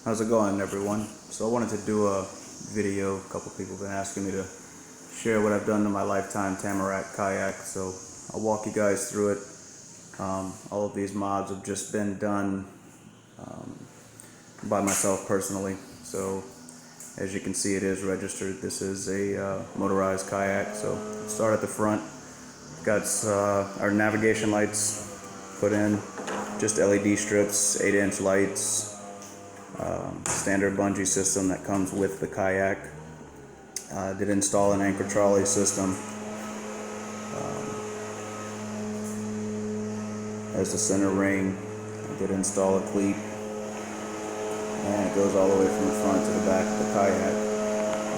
How's it going, everyone? So I wanted to do a video. A couple people have been asking me to share what I've done in my lifetime Tamarack kayak, so I'll walk you guys through it. All of these mods have just been done by myself personally. So as you can see, it is registered. This is a motorized kayak. So let's start at the front. Got our navigation lights put in, just LED strips, 8-inch lights. Standard bungee system that comes with the kayak. Did install an anchor trolley system as the center ring. I did install a cleat, and it goes all the way from the front to the back of the kayak.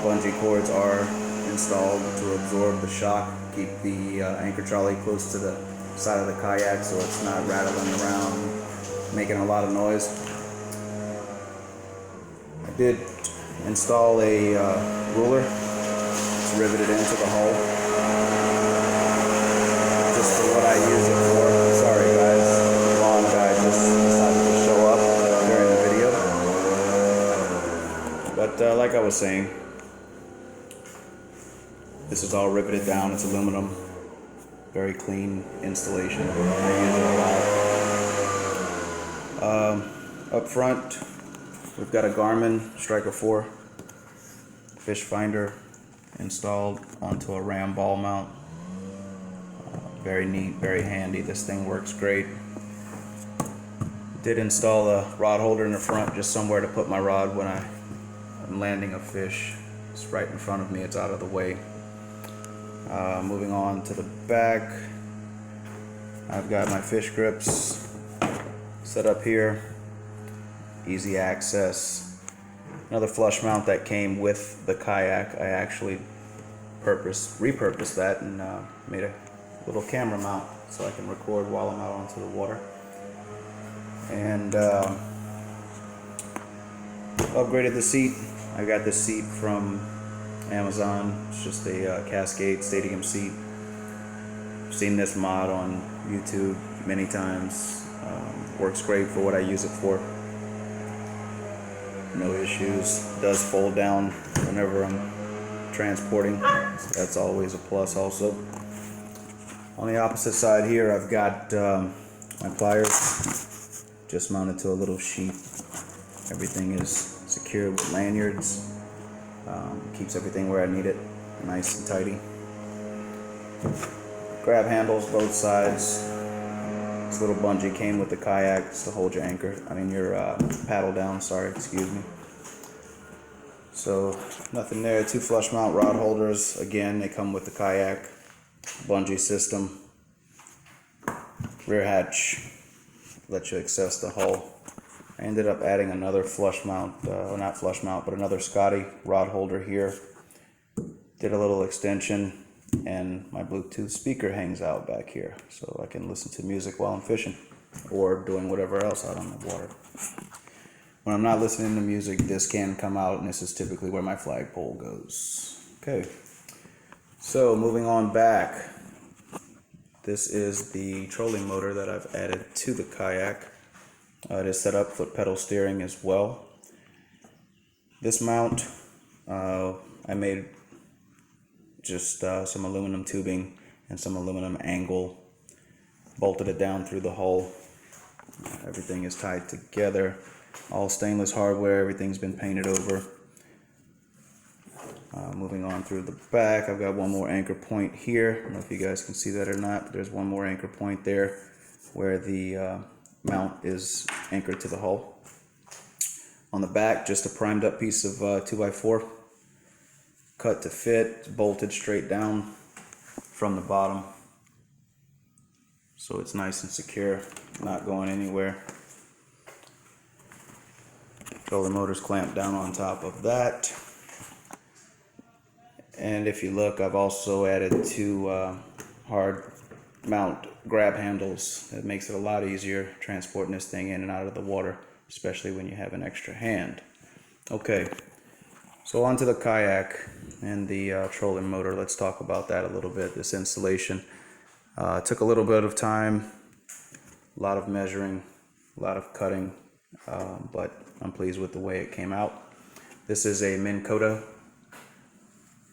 Bungee cords are installed to absorb the shock, keep the anchor trolley close to the side of the kayak so it's not rattling around, making a lot of noise. I did install a ruler. It's riveted into the hull, just for what I use it for. Sorry guys, the long guy just decided to show up during the video. But like I was saying, this is all riveted down. It's aluminum, very clean installation. I use it a lot. Up front, we've got a Garmin Striker 4 fish finder installed onto a ram ball mount. Very neat, very handy. This thing works great. Did install a rod holder in the front, just somewhere to put my rod when I'm landing a fish. It's right in front of me, it's out of the way. Moving on to the back, I've got my fish grips set up here. Easy access. Another flush mount that came with the kayak. I actually repurposed that and made a little camera mount so I can record while I'm out onto the water. And upgraded the seat. I got this seat from Amazon. It's just a Cascade Stadium seat. I've seen this mod on YouTube many times. Works great for what I use it for. No issues. Does fold down whenever I'm transporting, so that's always a plus. Also, on the opposite side here, I've got my pliers just mounted to a little sheet. Everything is secured with lanyards. Keeps everything where I need it, nice and tidy. Grab handles both sides. This little bungee came with the kayak to hold your your paddle down, excuse me. So nothing there. 2 flush mount rod holders. Again, they come with the kayak. Bungee system. Rear hatch lets you access the hull. I ended up adding another flush mount, well, not flush mount, but another Scotty rod holder here. Did a little extension, and my Bluetooth speaker hangs out back here, so I can listen to music while I'm fishing or doing whatever else out on the water. When I'm not listening to music, this can come out, and this is typically where my flagpole goes. Okay, so moving on back. This is the trolling motor that I've added to the kayak. It is set up foot pedal steering as well. This mount, I made just some aluminum tubing and some aluminum angle, bolted it down through the hull. Everything is tied together, all stainless hardware. Everything's been painted over. Moving on through the back, I've got one more anchor point here. I don't know if you guys can see that or not, but there's one more anchor point there where the mount is anchored to the hull. On the back, just a primed up piece of 2x4 cut to fit, bolted straight down from the bottom, so it's nice and secure, not going anywhere. Trolling motor's clamped down on top of that. And if you look, I've also added 2 hard mount grab handles. That makes it a lot easier transporting this thing in and out of the water, especially when you have an extra hand. Okay, so onto the kayak and the trolling motor. Let's talk about that a little bit. This installation took a little bit of time, a lot of measuring, a lot of cutting, but I'm pleased with the way it came out. This is a Minn Kota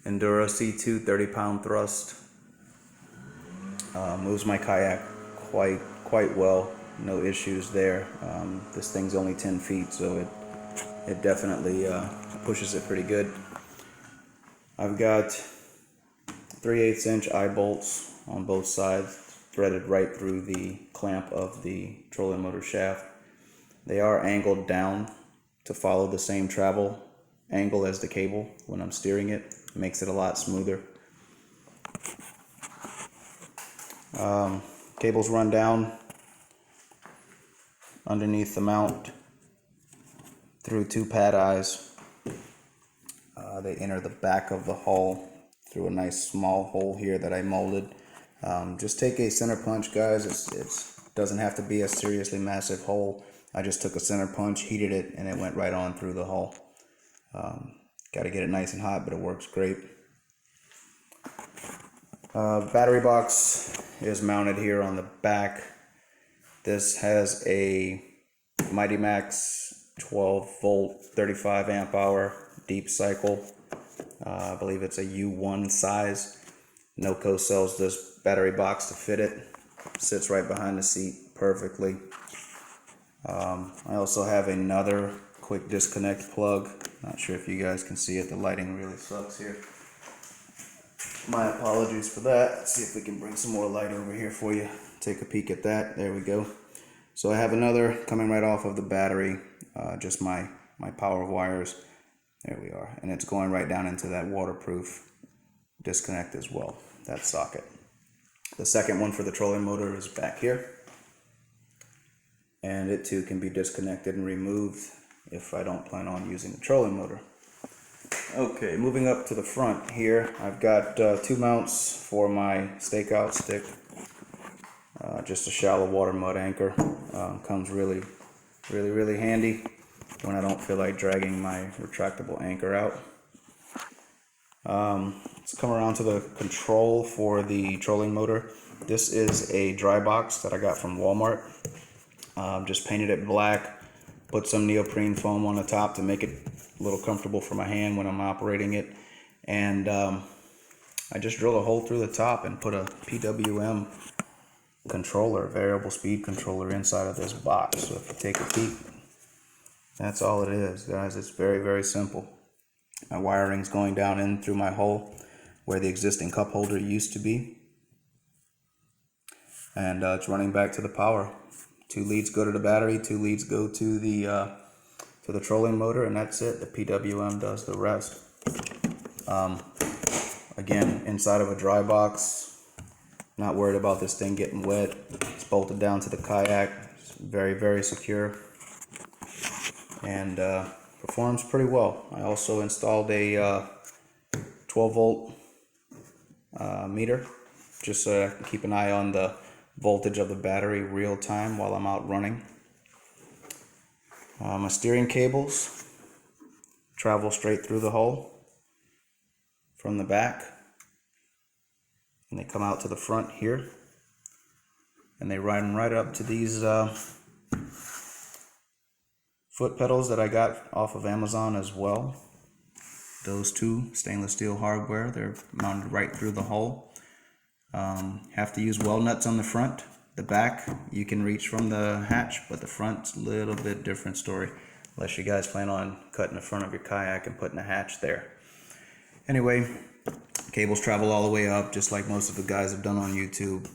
Enduro C2 30-pound thrust. Moves my kayak quite well. No issues there. This thing's only 10 feet, so it definitely pushes it pretty good. I've got 3/8 inch eye bolts on both sides, threaded right through the clamp of the trolling motor shaft. They are angled down to follow the same travel angle as the cable when I'm steering it. It makes it a lot smoother. Cables run down underneath the mount through 2 pad eyes. They enter the back of the hull through a nice small hole here that I molded. Just take a center punch, guys. It doesn't have to be a seriously massive hole. I just took a center punch, heated it, and it went right on through the hull. Got to get it nice and hot, but it works great. Battery box is mounted here on the back. This has a Mighty Max 12 volt 35 amp hour deep cycle. I believe it's a U1 size. Noco sells this battery box to fit it. Sits right behind the seat perfectly. I also have another quick disconnect plug. Not sure if you guys can see it. The lighting really sucks here. My apologies for that. Let's see if we can bring some more light over here for you. Take a peek at that. There we go. So I have another coming right off of the battery, just my power wires. There we are. And it's going right down into that waterproof disconnect as well, that socket. The second one for the trolling motor is back here. And it too can be disconnected and removed if I don't plan on using the trolling motor. Okay, moving up to the front here, I've got 2 mounts for my stakeout stick. Just a shallow water mud anchor. Comes really handy when I don't feel like dragging my retractable anchor out. Let's come around to the control for the trolling motor. This is a dry box that I got from Walmart. Just painted it black, put some neoprene foam on the top to make it a little comfortable for my hand when I'm operating it, and I just drilled a hole through the top and put a PWM controller, variable speed controller, inside of this box. So if you take a peek, that's all it is, guys. It's very simple. My wiring's going down in through my hole where the existing cup holder used to be, and it's running back to the power. 2 leads go to the battery, 2 leads go to the trolling motor, and that's it. The PWM does the rest. Again, inside of a dry box, not worried about this thing getting wet. It's bolted down to the kayak. It's very secure, and performs pretty well. I also installed a 12 volt meter, just so I can keep an eye on the voltage of the battery real time while I'm out running. My steering cables travel straight through the hull from the back, and they come out to the front here, and they ride right up to these foot pedals that I got off of Amazon as well. Those 2 stainless steel hardware, they're mounted right through the hull. Have to use weld nuts on the front. The back you can reach from the hatch, but the front's a little bit different story, unless you guys plan on cutting the front of your kayak and putting a hatch there. Anyway, cables travel all the way up, just like most of the guys have done on YouTube.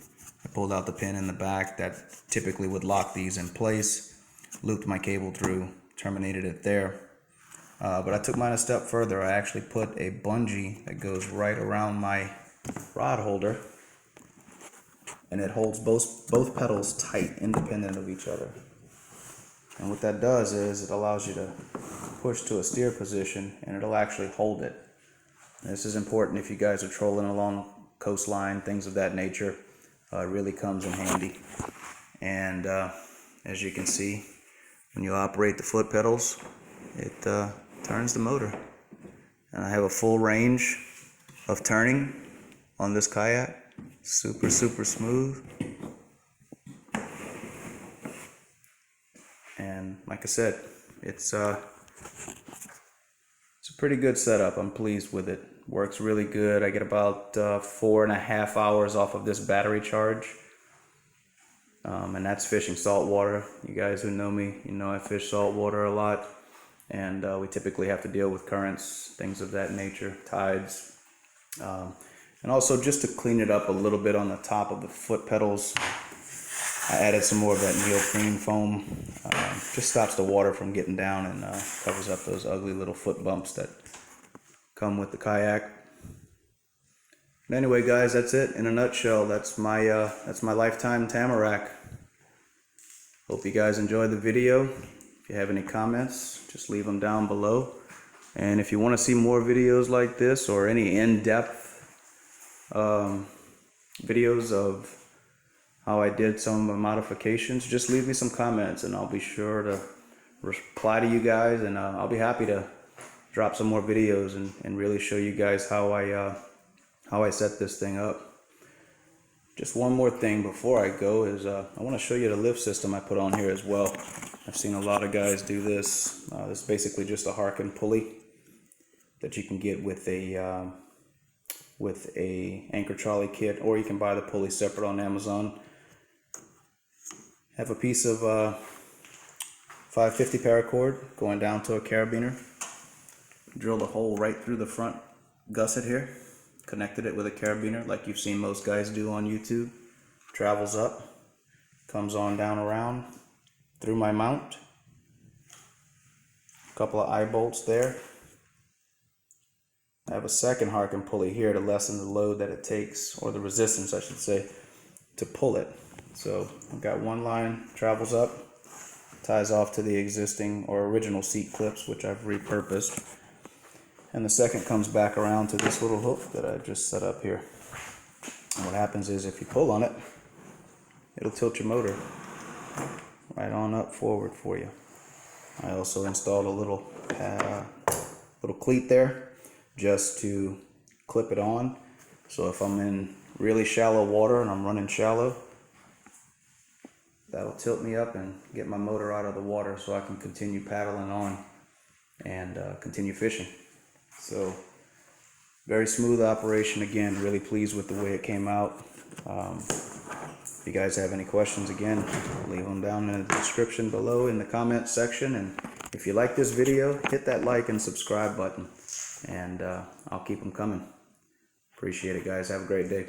I pulled out the pin in the back that typically would lock these in place, looped my cable through, terminated it there. But I took mine a step further. I actually put a bungee that goes right around my rod holder, and it holds both pedals tight, independent of each other. And what that does is it allows you to push to a steer position, and it'll actually hold it. And this is important if you guys are trolling along coastline, things of that nature. It really comes in handy. And as you can see, when you operate the foot pedals, it turns the motor. And I have a full range of turning on this kayak. Super smooth. And my like I said, it's a pretty good setup. I'm pleased with it. Works really good. I get about 4.5 hours off of this battery charge. And that's fishing saltwater. You guys who know me, you know I fish saltwater a lot. And we typically have to deal with currents, things of that nature, tides. And also, just to clean it up a little bit on the top of the foot pedals, I added some more of that neoprene foam. Just stops the water from getting down and covers up those ugly little foot bumps that come with the kayak. But anyway, guys, that's it in a nutshell. That's my lifetime Tamarack. Hope you guys enjoyed the video. If you have any comments, just leave them down below. And if you want to see more videos like this, or any in-depth videos of how I did some of my modifications, just leave me some comments and I'll be sure to reply to you guys, and I'll be happy to drop some more videos and really show you guys how I set this thing up. Just one more thing before I go is I want to show you the lift system I put on here as well. I've seen a lot of guys do this. This is basically just a Harken pulley that you can get with a anchor trolley kit, or you can buy the pulley separate on Amazon. Have a piece of 550 paracord going down to a carabiner. Drilled a hole right through the front gusset here. Connected it with a carabiner like you've seen most guys do on YouTube. Travels up, comes on down around through my mount. A couple of eye bolts there. I have a second Harken pulley here to lessen the load that it takes, or the resistance I should say, to pull it. So I've got one line, travels up, ties off to the existing or original seat clips, which I've repurposed. And the second comes back around to this little hook that I've just set up here. And what happens is, if you pull on it, it'll tilt your motor right on up forward for you. I also installed a little cleat there just to clip it on. So if I'm in really shallow water and I'm running shallow, that'll tilt me up and get my motor out of the water so I can continue paddling on and continue fishing. So very smooth operation. Again, really pleased with the way it came out. If you guys have any questions, again, leave them down in the description below in the comment section. And if you like this video, hit that like and subscribe button, and I'll keep them coming. Appreciate it, guys. Have a great day.